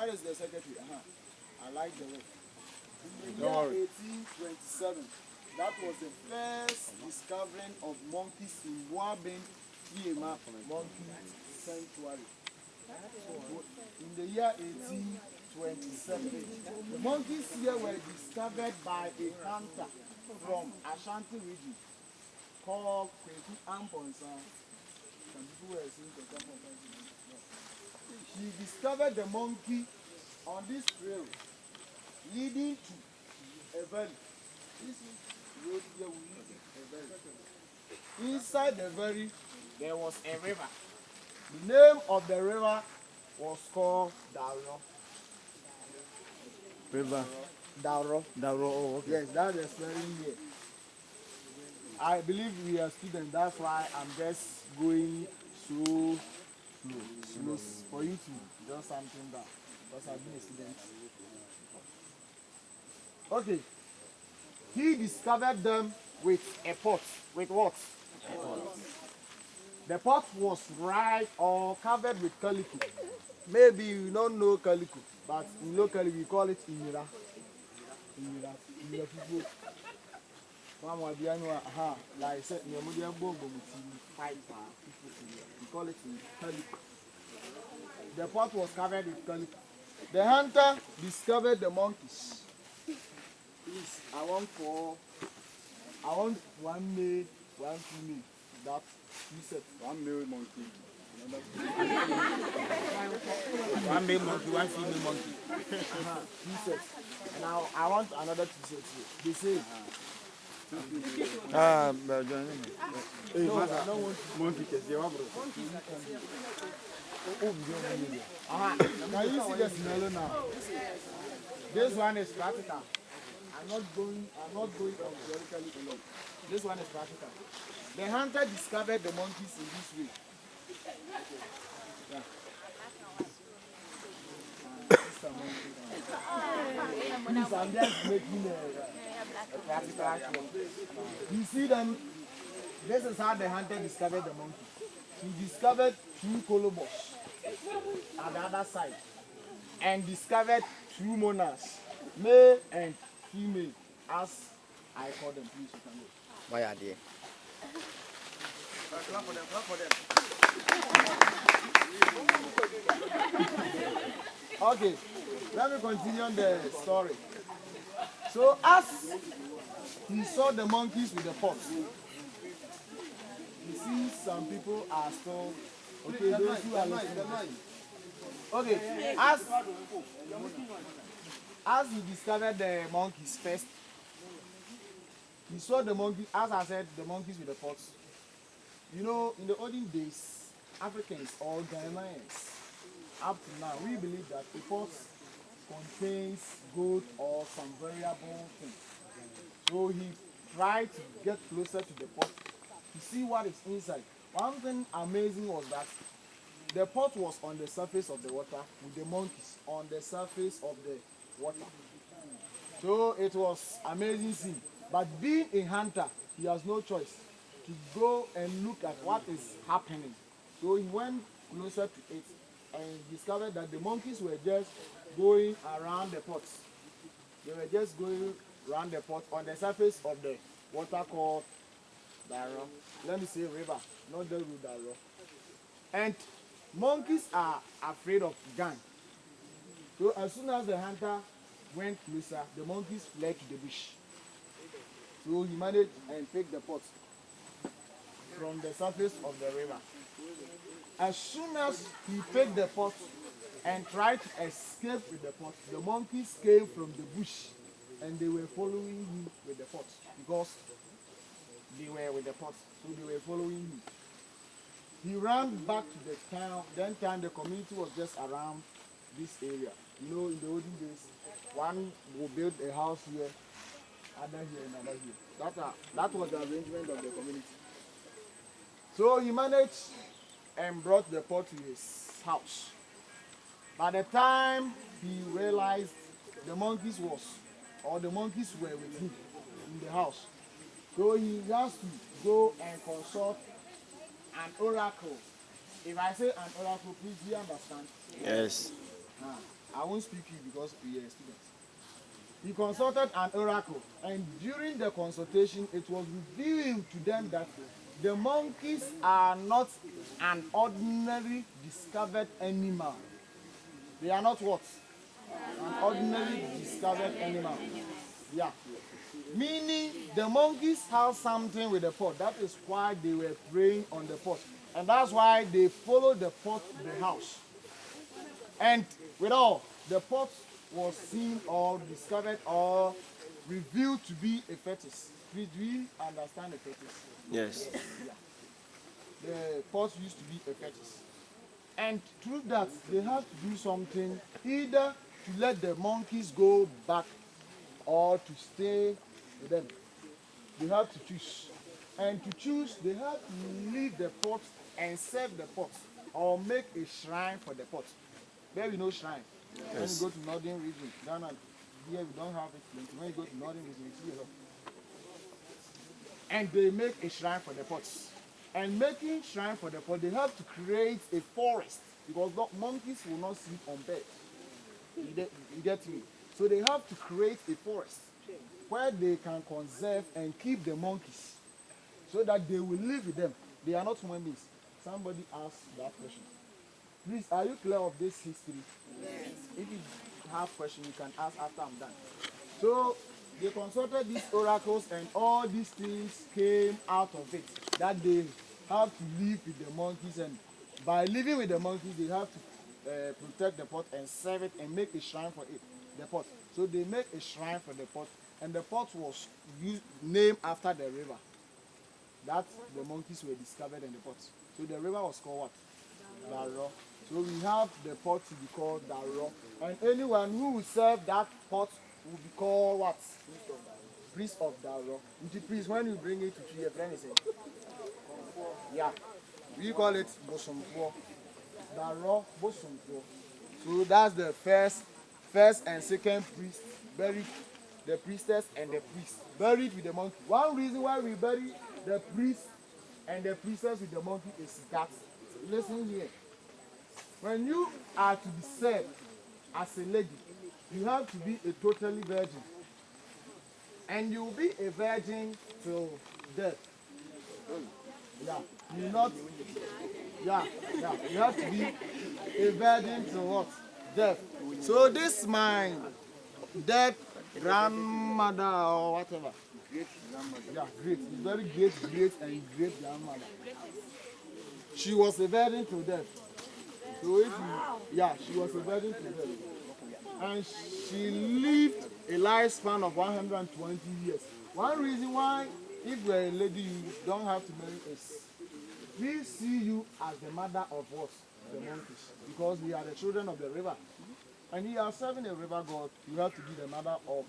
That is the secretary. I like the way. In the year 1827, that was the first discovering of monkeys in Wabin Yema Monkey Sanctuary. In the year 1827, the monkeys here were discovered by a hunter from Ashanti region called Kweku Amponsa. Some people were saying Kweku Amponsa. He discovered the monkey on this trail leading to a valley. This road here will lead to a valley. Inside the valley, there was a river. The name of the river was called Dauro. River. Dauro. Oh, okay. Yes, that's the spelling here. I believe we are students, that's why I'm just going so slow for you to do something down. Because I've been a student. Okay. He discovered them with a pot. With what? A pot. The pot was right or covered with calico. Maybe you don't know calico, but in locally we call it imira. Imira people. Like I said, we call it calico. The pot was covered with calico. The hunter discovered the monkeys. Please, I want one male, one female. That you said one male monkey. One male monkey, one female monkey. Two sets. And now I want another two sets here. They say. But No, I don't want monkey. Can you see the smell now? This one is practical. I'm not going on theoretically alone. This one is practical. The hunter discovered the monkeys in this way. Yeah. Please, I'm just making a practical action. You see them? This is how the hunter discovered the monkey. He discovered two colobos at the other side and discovered two monarchs, male and female, as I call them. Please, you can go. Why are they? Clap for them, clap for them. Okay, let me continue on the story. So as he saw the monkeys with the pots, you see some people are still, okay, those who are listening. Okay, as he discovered the monkeys first, he saw the monkey, as I said, the monkeys with the pots. You know, in the olden days, Africans or Ghanaians, up to now, we believe that the pot contains gold or some variable thing. So he tried to get closer to the pot to see what is inside. One thing amazing was that the pot was on the surface of the water with the monkeys on the surface of the water. So it was amazing scene. But being a hunter, he has no choice to go and look at what is happening. So he went closer to it and discovered that the monkeys were just going around the pot. They were just going around the pot on the surface of the water called Daro. Let me say river, not the root Daro. And monkeys are afraid of gang. So as soon as the hunter went closer, the monkeys fled to the bush. So he managed and picked the pot from the surface of the river. As soon as he picked the pot and tried to escape with the pot, the monkeys came from the bush and they were following him with the pot because they were with the pot, so they were following him. He ran back to the town. Then the community was just around this area. You know, in the olden days, one will build a house here, other here, and other here. That was the arrangement of the community. So he managed and brought the pot to his house. By the time he realized the monkeys were with him in the house, so he has to go and consult an oracle. If I say an oracle, please do you understand? Yes. I I won't speak you because we are students. He consulted an oracle, and during the consultation, it was revealed to them that the monkeys are not an ordinary discovered animal. They are not what? An ordinary discovered animal. Yeah. Meaning the monkeys have something with the pot. That is why they were preying on the pot. And that's why they followed the pot to the house. And with all, the pot was seen or discovered or revealed to be a fetus. Please, do you understand a fetus? Yes. Yeah. The pot used to be a fetus. And through that, they have to do something, either to let the monkeys go back or to stay with them. They have to choose. And to choose, they have to leave the pot and serve the pot or make a shrine for the pot. There we know shrine. Yes. When you go to northern region, Ghana, here we don't have it plenty. When you go to northern region, you see a lot. And they make a shrine for the pots. And making shrine for the pot, they have to create a forest because monkeys will not sleep on bed. You get me? So they have to create a forest where they can conserve and keep the monkeys so that they will live with them. They are not human beings. Somebody asked that question. Please, are you clear of this history? Yes. If you have questions, you can ask after I'm done. So they consulted these oracles and all these things came out of it. That they have to live with the monkeys, and by living with the monkeys, they have to protect the pot and serve it and make a shrine for it, the pot. So they make a shrine for the pot, and the pot was named after the river that the monkeys were discovered in the pot. So the river was called what? Daro. So we have the pot to be called Daro. And anyone who will serve that pot will be called what? Priest of Daro. Which is priest, when you bring it to your friend, yeah. We call it Bosompo. Daro Bosompo. So that's the first and second priest buried, the priestess and the priest buried with the monkey. One reason why we bury the priest and the priestess with the monkey is that, listen here, when you are to be served as a lady, you have to be a totally virgin. And you will be a virgin till death. Yeah, you not. Yeah. You have to be a virgin till what? Death. So this my dead grandmother or whatever. Yeah, great. It's very great and great grandmother. She was a virgin till death. So if you, she was a virgin till death. And she lived a lifespan of 120 years. One reason why, if you're a lady, you don't have to marry us. We see you as the mother of what? The monkeys. Because we are the children of the river. And you are serving a river god, you have to be the mother of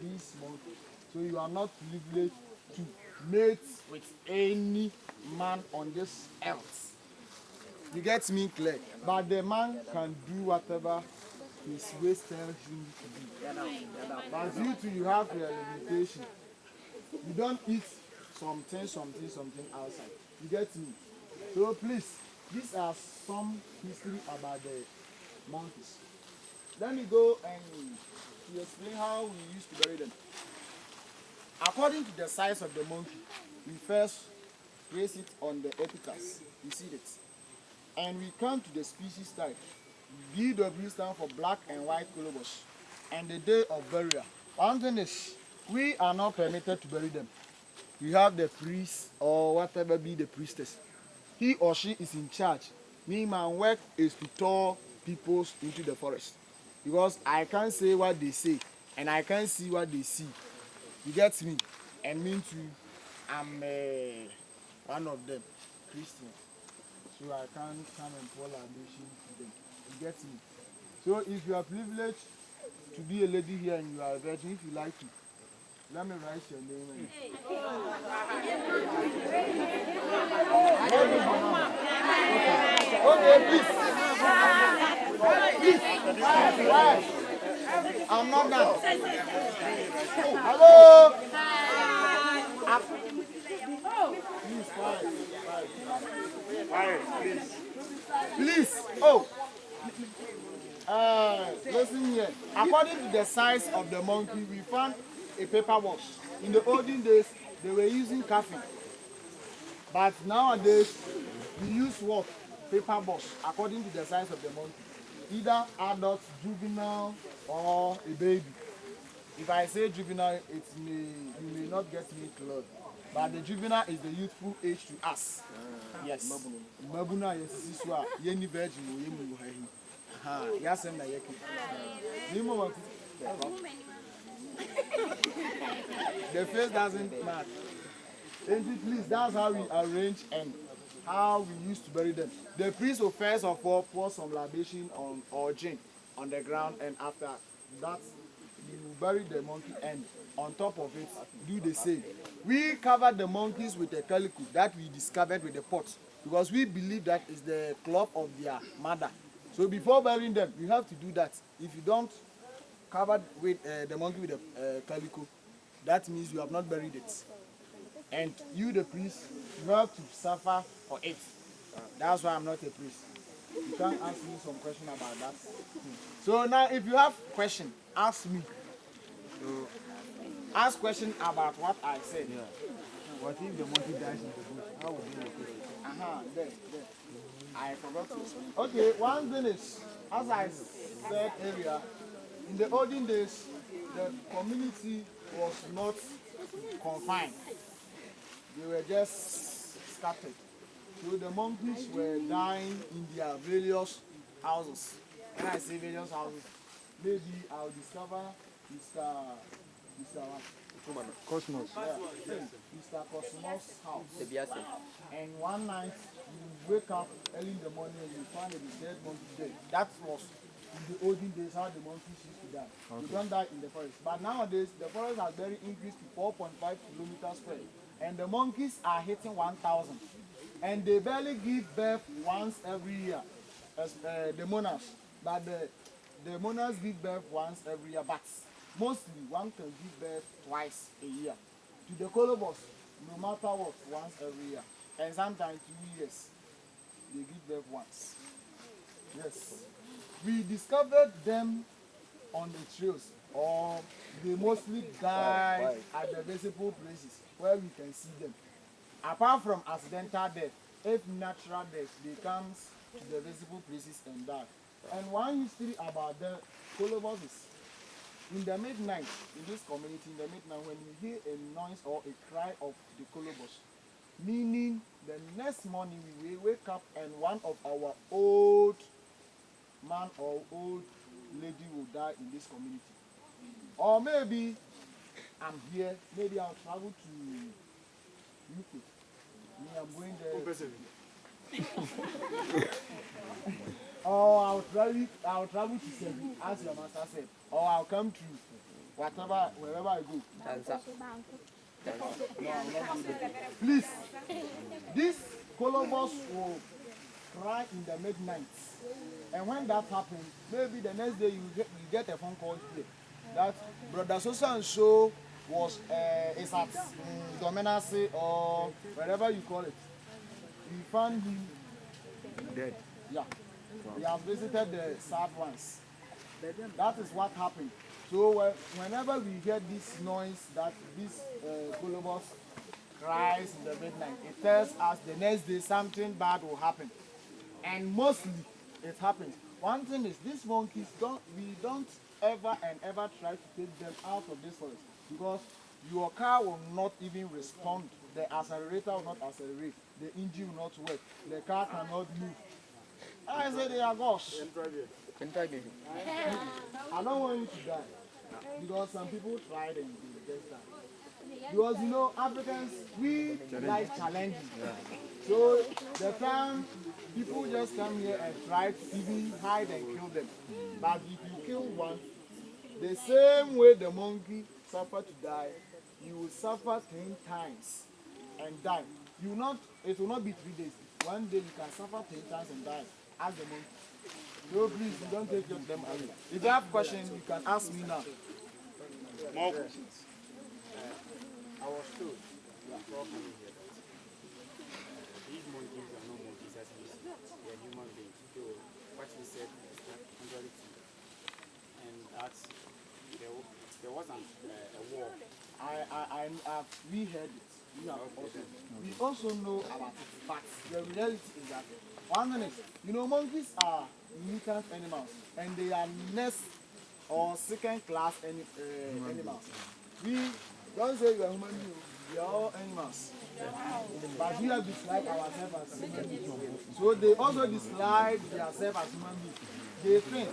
these monkeys. So you are not privileged to mate with any man on this earth. You get me clear? But the man can do whatever his waist tells him to do. But you too, you have your limitation. You don't eat something outside. You get me? So please, these are some history about the monkeys. Let me go and explain how we used to bury them. According to the size of the monkey, we first place it on the epicus. You see it. And we come to the species type. BW stands for black and white colobus. And the day of burial. One thing is, we are not permitted to bury them. We have the priest or whatever be the priestess. He or she is in charge. Me, my work is to tour people into the forest. Because I can't say what they say and I can't see what they see. You get me? And me too, I'm one of them, Christian. So I can't come and pour libation to them. You get me? So if you are privileged to be a lady here and you are a virgin, if you like to, let me write your name. Okay, please. Why? I'm not done. Oh, hello. Please, quiet, please. Please. Oh. Listen here. According to the size of the monkey, we found a paper wash. In the olden days, they were using coffin. But nowadays, we use what? Paper wash, according to the size of the monkey. Either adult, juvenile, or a baby. If I say juvenile, you may not get me clear. But the juvenile is the youthful age to us. Yes. Mabuna yes is what yeni virgin wo yemu wo hahi. Aha, yasem na yeke. Nimo what? The face doesn't match. Please, that's how we arrange and how we used to bury them. The priest will first of all pour some libation on or gin on the ground, and after that you bury the monkey and on top of it do the same. We covered the monkeys with a calico that we discovered with the pot because we believe that is the cloth of their mother. So before burying them, you have to do that. If you don't cover with the monkey with the calico, that means you have not buried it. And you, the priest, you have to suffer for it. That's why I'm not a priest. You can't ask me some question about that. So now, if you have question, ask me. Ask question about what I said. Yeah. What if the monkey dies in the bush? How would you locate it? There. I forgot to explain. Okay, one thing is, as I said earlier, in the olden days, the community was not confined. They were just scattered. So the monkeys were dying in their various houses. When I say various houses, maybe I'll discover Mr. Cosmos. Yeah, Mr. Cosmos' house. And one night you wake up early in the morning and you find a dead monkey dead. That was in the olden days how the monkeys used to die. Okay. They don't die in the forest. But nowadays the forest has very increased to 4.5 kilometers square. And the monkeys are hitting 1,000. And they barely give birth once every year, as the monarchs. But the monarchs give birth once every year. But mostly one can give birth twice a year. To the colobus, no matter what, once every year. And sometimes 2 years, they give birth once. Yes. We discovered them on the trails, or they mostly die at the visible places where we can see them. Apart from accidental death, if natural death, they come to the visible places and die. And one history about the colobus is, in the midnight, in this community, in the midnight, when we hear a noise or a cry of the colobus, meaning the next morning we will wake up and one of our old man or old lady will die in this community. Or maybe I'm here, maybe I'll travel to UK. Me, I'm going there. Or I'll travel to Serbia, as your master said. Or I'll come to wherever I go. Please, this colobus will cry in the midnight. And when that happens, maybe the next day you get a phone call here that brother so and so was is at Domenase or wherever you call it. We found him Dead. Yeah. We have visited the sad ones. That is what happened. So whenever we hear this noise that this colobus cries in the midnight, it tells us the next day something bad will happen. And mostly it happens. One thing is, these monkeys we don't ever and ever try to take them out of this forest because your car will not even respond. The accelerator will not accelerate. The engine will not work. The car cannot move. I say they are gosh. I don't want you to die because some people tried and they just died. Because you know, Africans, we like challenges. So the time people just come here and try to even hide and kill them. But if you kill one, the same way the monkey suffered to die, you will suffer 10 times and die. It will not be 3 days. One day you can suffer 10 times and die as the monkey. So please, you don't take them away. If you have questions, you can ask me now. More questions. I was told before coming here that these monkeys are not monkeys as we see. They are human beings. So what we said is that 100%. there was a war. We heard it. We also know about it, but the reality is that one minute, you know, monkeys are mutant animals, and they are next or second class animals. We don't say you are human beings, we are all animals. But we have described ourselves as human beings. So they also describe themselves as human beings. They think.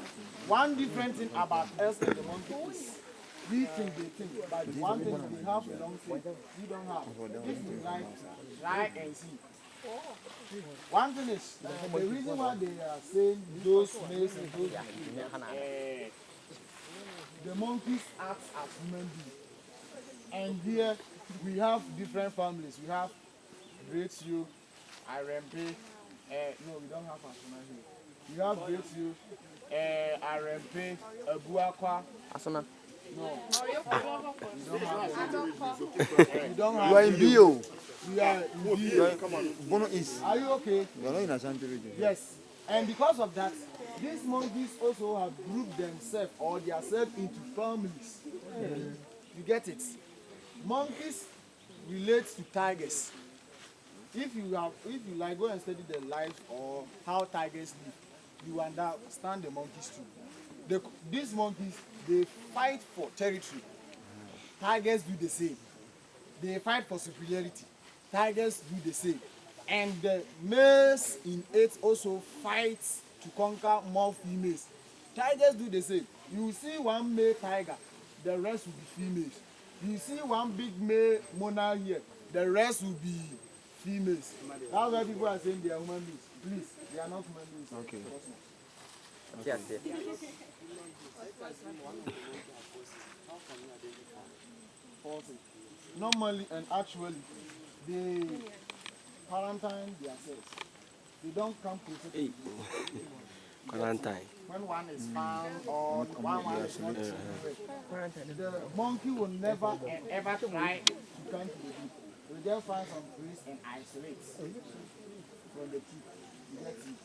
One different thing about us and the monkey is we think they think, but one thing they have a long thing we don't have. If you like, try and see. One thing is the reason why they are saying those males and those the monkeys act as human beings. And here we have different families. We have Great Sioux, RMP. No, we don't have Asuna here. We have Great Sioux, RMP, Abuakwa. Asuna. No. We don't have. You are in Bio. We are in Bio. Come on. Bono is. Are you okay? You are not in Ashanti region. Yes. And because of that, these monkeys also have grouped themselves or themselves into families. You get it? Monkeys relate to tigers. If you like go and study the life or how tigers live, you understand the monkeys too. These monkeys, they fight for territory. Tigers do the same. They fight for superiority. Tigers do the same. And the males in it also fight to conquer more females. Tigers do the same. You see one male tiger, the rest will be females. You see one big male monarch here, the rest will be females. That's why people are saying they are human beings. Please, they are not human beings. Okay. Yes. Normally and actually, they quarantine themselves. They don't come closer to you. Quarantine. When one is found or one is not seen, the monkey will never and ever try to come to the group. They will just find some place and isolate from the group. You get it?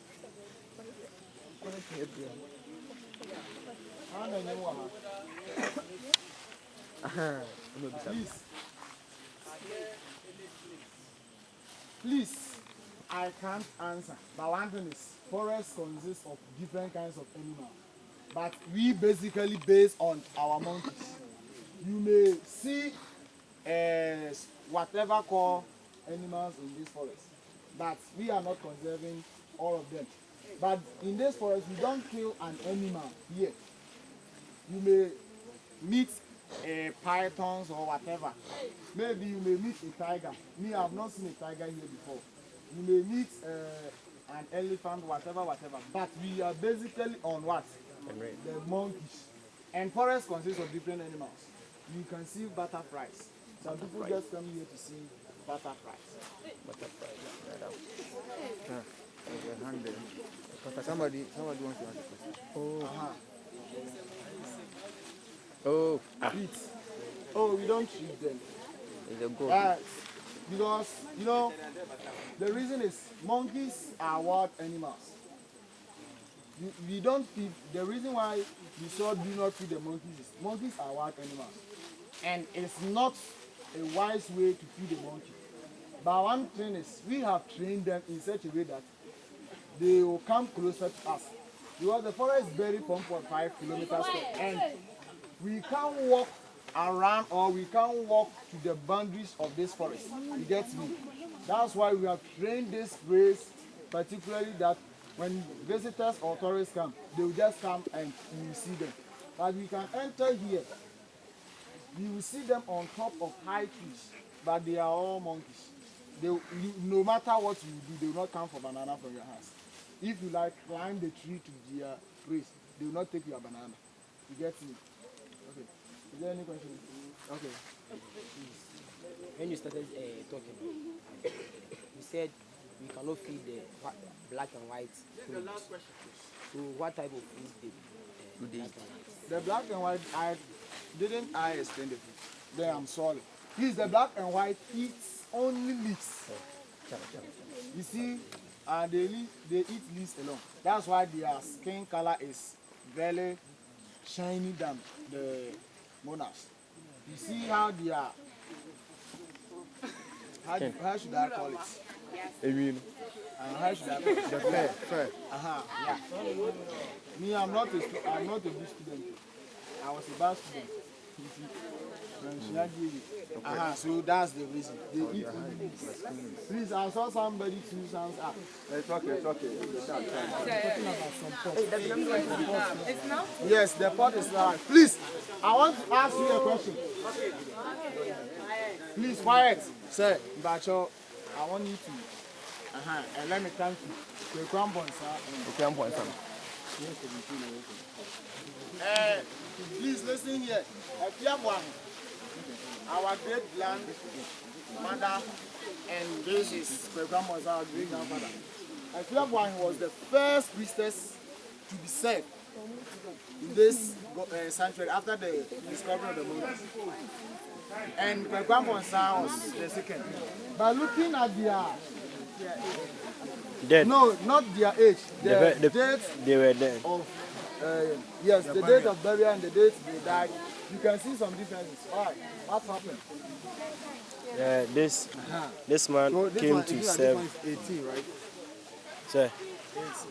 How many more? Please, I can't answer. But one thing is, forest consists of different kinds of animals. But we basically base on our monkeys. You may see whatever call animals in this forest, but we are not conserving all of them. But in this forest, we don't kill an animal here. You may meet pythons or whatever. Maybe you may meet a tiger. Me, I have not seen a tiger here before. You may meet an elephant, whatever. But we are basically on what? The monkeys. And forest consists of different animals. You can see butterflies. Some people just come here to see butterflies. Somebody wants to ask a question. Eat. Oh, we don't treat them. It's a goat. Because, you know, the reason is monkeys are wild animals. We don't feed, the reason why we do not feed the monkeys is monkeys are wild animals. And it's not a wise way to feed a monkey. But one thing is, we have trained them in such a way that they will come closer to us. Because the forest is very 1.5 kilometers square. And we can't walk around or we can't walk to the boundaries of this forest. You get me? That's why we have trained this place, particularly that when visitors or tourists come, they will just come and you will see them. But we can enter here. You will see them on top of high trees, but they are all monkeys. No matter what you do, they will not come for banana from your house. If you like climb the tree to their place, they will not take your banana. You get me? Okay. Is there any question? Okay. When you started talking, you said we cannot feed the black and white food. The last question, please. So what type of food did the black and white, didn't I explain the food? Then I'm sorry. Please, the black and white eats only leaves. You see, they eat leaves alone. That's why their skin color is very shiny than the monarchs. You see how they are. How should I call it? How should I call it? The fair. Yeah. Me, I'm not a good student. I was a bad student. So that's the reason. They eat only this. Please, I saw somebody two sounds up. It's okay. It's now? Yes, the pot is live. Please, I want to ask you a question. Please, quiet. Sir, Bacho, I want you to. And let me come to the crumbons. Please listen here. Our great grandmother, and this is the grandmother, our great grandfather. Efiabuahin was the first priestess to be saved in this sanctuary after the discovery of the mountains. And the grandmother was the second. By looking at their Dead. no, not their age, their date They were dead. of yes, the date of burial and the date they died. You can see some differences. Why? What happened? This man So this came one, to this serve. one is 18, right? Sir, Sir.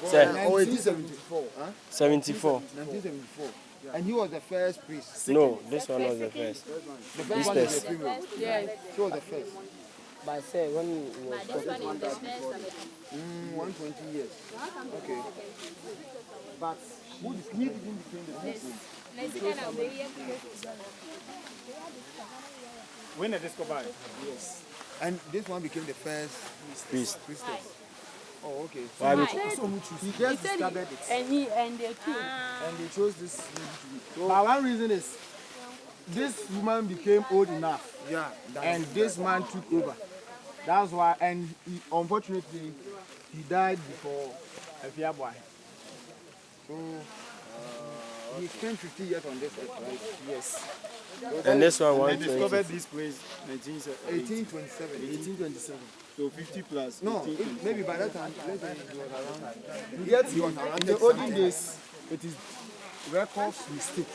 sir, Oh, 1874. Huh? 74. 1974. And he was the first priest. No, this one was the first. The first one is a female. Yes. She was the first. But I said when he was talking, 120 years. Okay. But he didn't become the priest. When they discovered it? Yes. And this one became the first Priest. priestess. Oh, okay. Why? He just discovered it. And they too. And they chose this lady to be. But one reason is this woman became old enough Yeah. and this man took over. That's why, and unfortunately, he died before Efiabuahin. So, he spent 50 years on this earth, right? Yes. And this one They 120. discovered this place 1970. 1827. 1827. So 50 plus. No, 1827. maybe by that time, let's say he was around. You get in the olden days, it is records mistake.